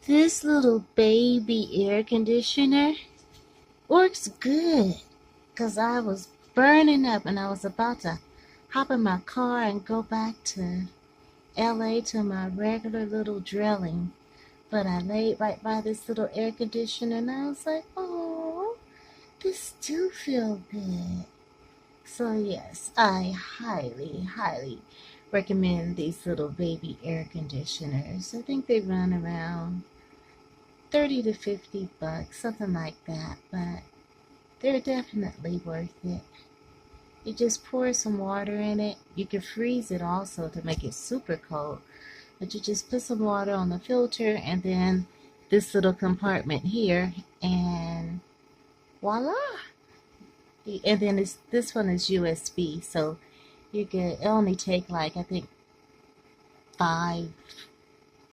This little baby air conditioner works good because I was burning up and I was about to hop in my car and go back to LA to my regular little drilling. But I laid right by this little air conditioner and I was like, oh, this do feel good. So yes, I highly, highly recommend these little baby air conditioners. I think they run around 30 to 50 bucks, something like that, but they're definitely worth it. You just pour some water in it. You can freeze it also to make it super cold, but you just put some water on the filter and then this little compartment here, and voila. And then this one is USB, so you could, it only take like I think 5